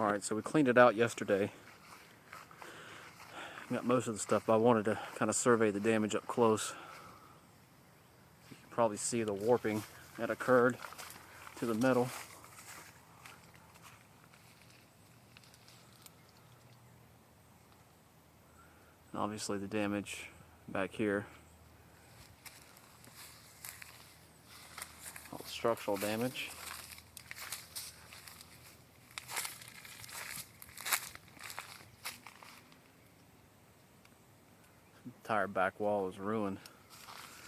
Alright, so we cleaned it out yesterday. Got most of the stuff, but I wanted to kind of survey the damage up close. You can probably see the warping that occurred to the metal. And obviously the damage back here. All the structural damage. The entire back wall is ruined,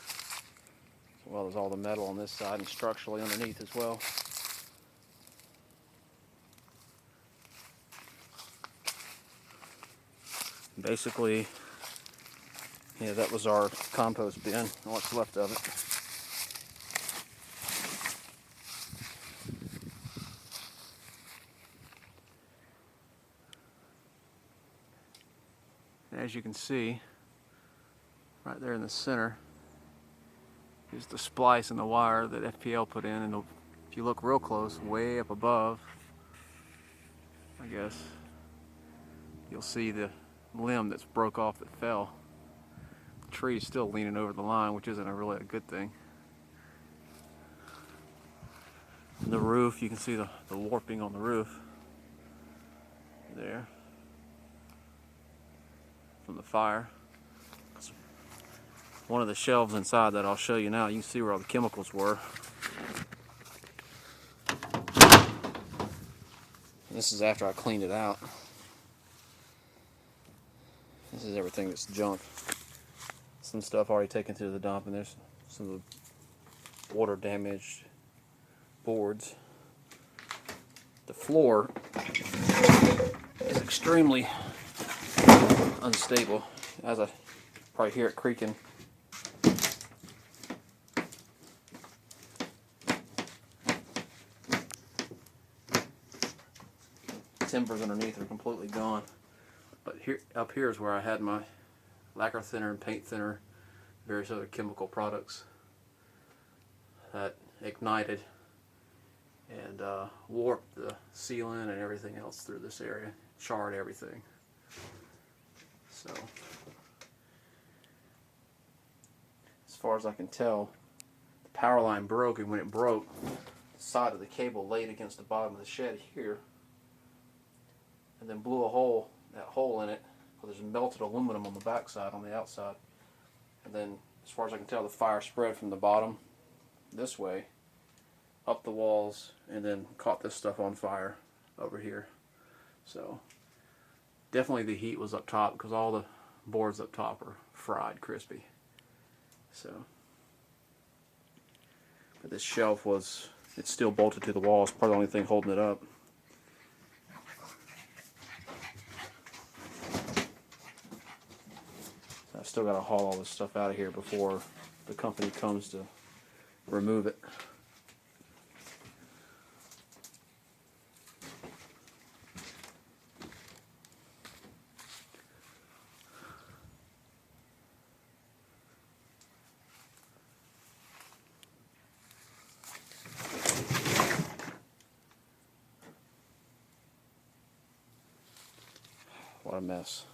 as well as all the metal on this side and structurally underneath as well. Basically, yeah, that was our compost bin, what's left of it. And as you can see, right there in the center is the splice in the wire that FPL put in, and if you look real close, way up above, I guess, you'll see the limb that's broke off that fell. The tree is still leaning over the line, which isn't really a good thing. And the roof, you can see the warping on the roof there from the fire. One of the shelves inside that I'll show you now, you can see where all the chemicals were. And this is after I cleaned it out. This is everything that's junk. Some stuff already taken to the dump, and there's some of the water damaged boards. The floor is extremely unstable, as I probably hear it creaking. Timbers underneath are completely gone. But here, up here is where I had my lacquer thinner and paint thinner, various other chemical products that ignited and warped the sealant and everything else through this area, charred everything. So, as far as I can tell, the power line broke, and when it broke, the side of the cable laid against the bottom of the shed here, and then blew that hole in it, where there's melted aluminum on the backside, on the outside. And then, as far as I can tell, the fire spread from the bottom this way, up the walls, and then caught this stuff on fire over here. So, definitely the heat was up top, because all the boards up top are fried crispy. So, but this shelf it's still bolted to the wall. It's probably the only thing holding it up. I've still got to haul all this stuff out of here before the company comes to remove it. What a mess.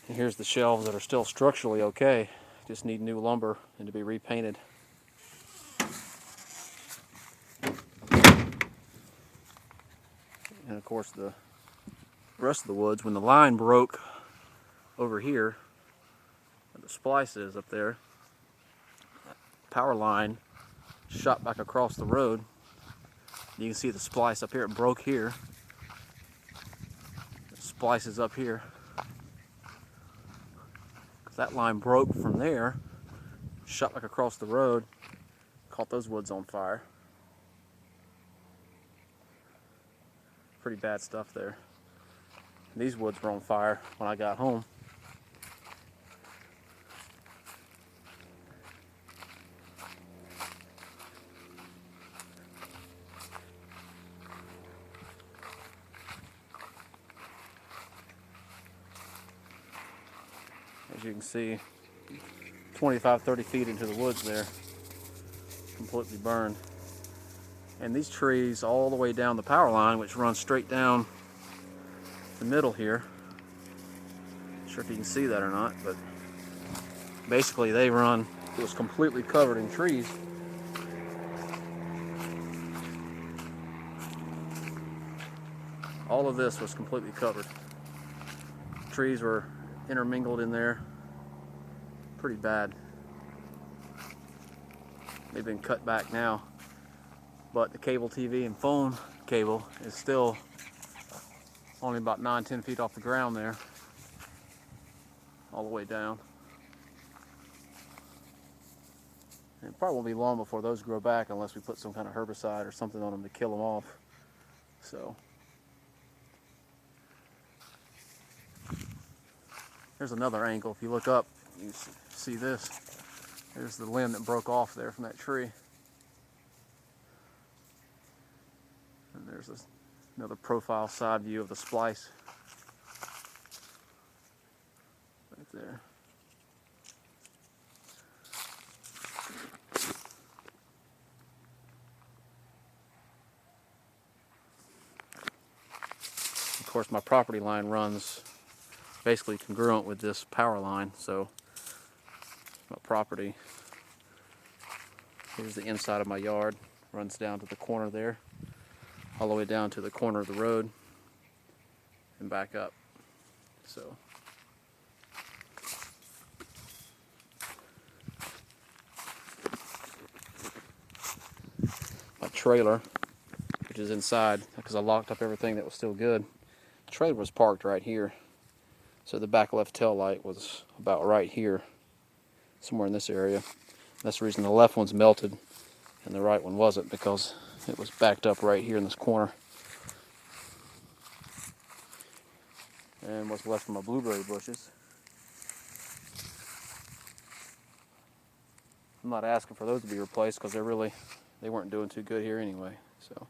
And here's the shelves that are still structurally okay, just need new lumber and to be repainted. And of course the rest of the woods, when the line broke over here, where the splice is up there, that power line shot back across the road. You can see the splice up here, it broke here. The splice is up here. That line broke from there, shot back across the road, caught those woods on fire. Pretty bad stuff there. These woods were on fire when I got home. As you can see, 25-30 feet into the woods there, completely burned. And these trees all the way down the power line, which runs straight down the middle here. Not sure if you can see that or not, but basically they run, it was completely covered in trees. All of this was completely covered. Trees were intermingled in there. Pretty bad. They've been cut back now, but the cable TV and phone cable is still only about 9-10 feet off the ground there, all the way down. And it probably won't be long before those grow back unless we put some kind of herbicide or something on them to kill them off. So there's another angle. If you look up, you see this. There's the limb that broke off there from that tree. And there's another profile side view of the splice right there. Of course, my property line runs basically congruent with this power line, so my property, here's the inside of my yard, runs down to the corner there, all the way down to the corner of the road and back up. So my trailer, which is inside because I locked up everything that was still good, the trailer was parked right here, so the back left tail light was about right here, somewhere in this area. That's the reason the left one's melted and the right one wasn't, because it was backed up right here in this corner. And what's left of my blueberry bushes. I'm not asking for those to be replaced because they weren't doing too good here anyway. So,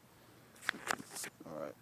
all right.